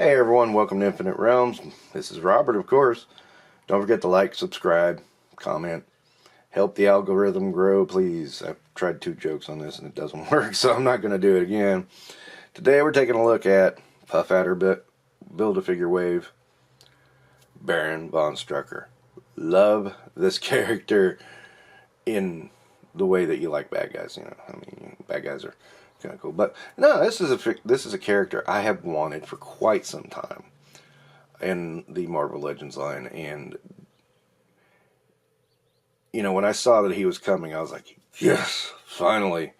Hey everyone, welcome to Infinite Realms. This is Robert, of course. Don't forget to like, subscribe, comment. Help the algorithm grow, please. I've tried 2 jokes on this and it doesn't work, so I'm not going to do it again. Today we're taking a look at Puff Adder Build-A-Figure Wave, Baron von Strucker. Love this character in the way that you like bad guys, you know. I mean, bad guys are kind of cool. But no, this is a character I have wanted for quite some time in the Marvel Legends line, and you know, when I saw that he was coming, I was like, yes, finally.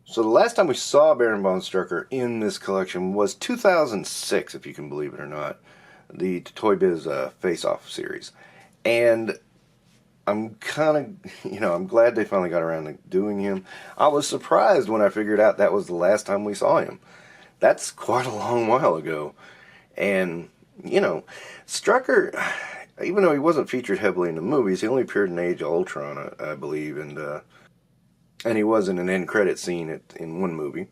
So the last time we saw Baron von Strucker in this collection was 2006, if you can believe it or not, the Toy Biz Face Off series, and I'm kind of, I'm glad they finally got around to doing him. I was surprised when I figured out that was the last time we saw him. That's quite a long while ago. And, Strucker, even though he wasn't featured heavily in the movies, he only appeared in Age of Ultron, I believe, and he was in an end credit scene in one movie.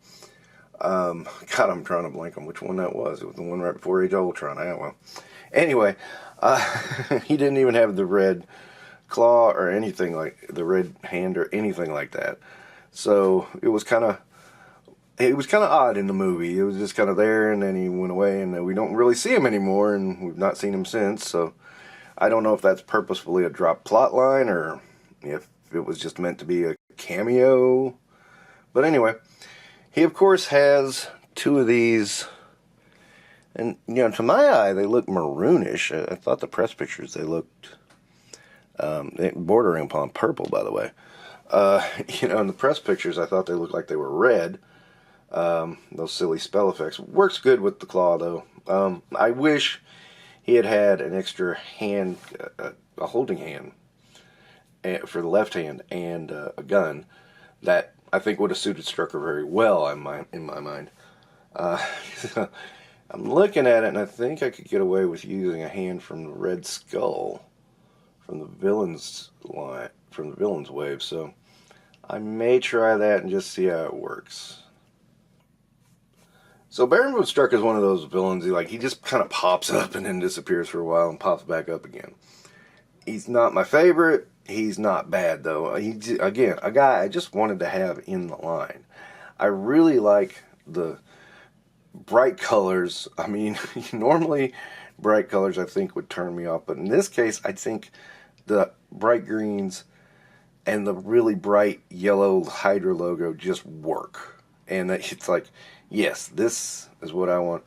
God, I'm trying to blank on which one that was. It was the one right before Age of Ultron. Well, anyway, he didn't even have the red claw or anything, like the red hand or anything like that. So it was kind of odd in the movie. It was just kind of there, and then he went away, and we don't really see him anymore, and we've not seen him since. So I don't know if that's purposefully a drop plot line or if it was just meant to be a cameo. But anyway, he of course has 2 of these, and to my eye they look maroonish. I thought the press pictures they looked bordering upon purple, by the way. In the press pictures, I thought they looked like they were red. Those silly spell effects. Works good with the claw, though. I wish he had had an extra hand, a holding hand, for the left hand, and a gun. That, I think, would have suited Strucker very well, in my mind. I'm looking at it, and I think I could get away with using a hand from the Red Skull, from the villains line, from the villains wave, so I may try that and just see how it works. So Baron von Strucker is one of those villains. He just kind of pops up and then disappears for a while and pops back up again. He's not my favorite. He's not bad though. He's, again, a guy I just wanted to have in the line. I really like the bright colors. I mean, normally bright colors I think would turn me off, but in this case I think the bright greens and the really bright yellow Hydra logo just work. And it's like, yes, this is what I want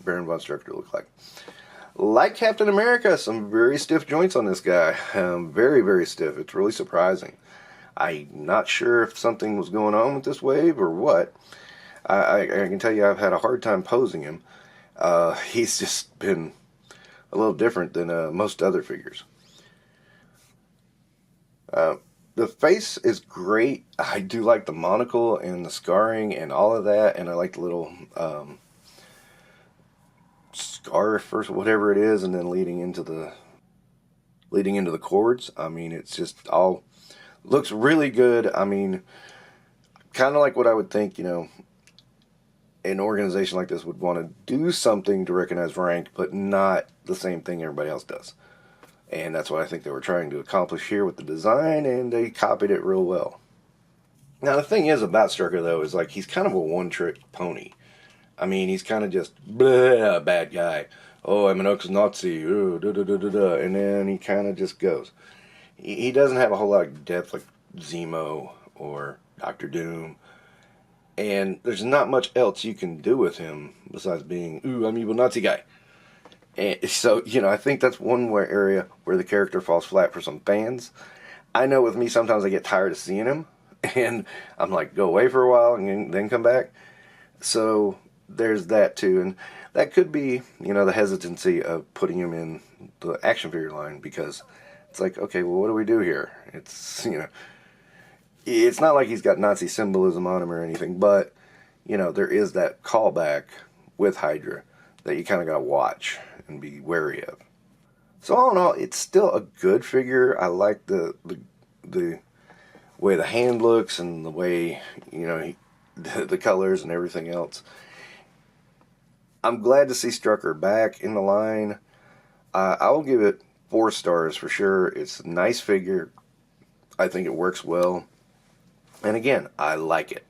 Baron von Strucker to look like. Like Captain America, some very stiff joints on this guy. Very, very stiff. It's really surprising. I'm not sure if something was going on with this wave or what. I can tell you I've had a hard time posing him. He's just been a little different than most other figures. The face is great. I do like the monocle and the scarring and all of that, and I like the little scarf or whatever it is, and then leading into the cords. I mean, it's just all looks really good. I mean, kind of like what I would think, an organization like this would want to do something to recognize rank, but not the same thing everybody else does. And that's what I think they were trying to accomplish here with the design, and they copied it real well. Now, the thing is about Strucker, though, is he's kind of a one-trick pony. I mean, he's kind of just, blah, bad guy. Oh, I'm an ex-Nazi, and then he kind of just goes. He doesn't have a whole lot of depth like Zemo or Dr. Doom. And there's not much else you can do with him besides being, ooh, I'm evil Nazi guy. And so, I think that's one area where the character falls flat for some fans. I know with me, sometimes I get tired of seeing him, and I'm like, go away for a while and then come back. So there's that too, and that could be, the hesitancy of putting him in the action figure line, because it's like, okay, well, what do we do here? It's, it's not like he's got Nazi symbolism on him or anything, but, there is that callback with Hydra that you kind of got to watch and be wary of. So all in all, it's still a good figure. I like the way the hand looks and the way, the colors and everything else. I'm glad to see Strucker back in the line. I will give it 4 stars for sure. It's a nice figure. I think it works well. And again, I like it.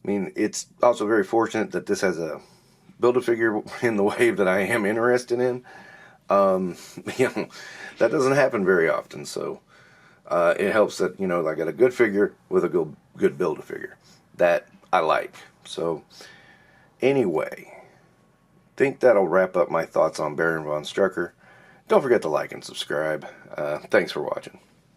I mean, it's also very fortunate that this has a Build-A-Figure in the wave that I am interested in. You know, that doesn't happen very often, so it helps that, you know, I got a good figure with a good Build-A-Figure. That I like. So, anyway, think that'll wrap up my thoughts on Baron von Strucker. Don't forget to like and subscribe. Thanks for watching.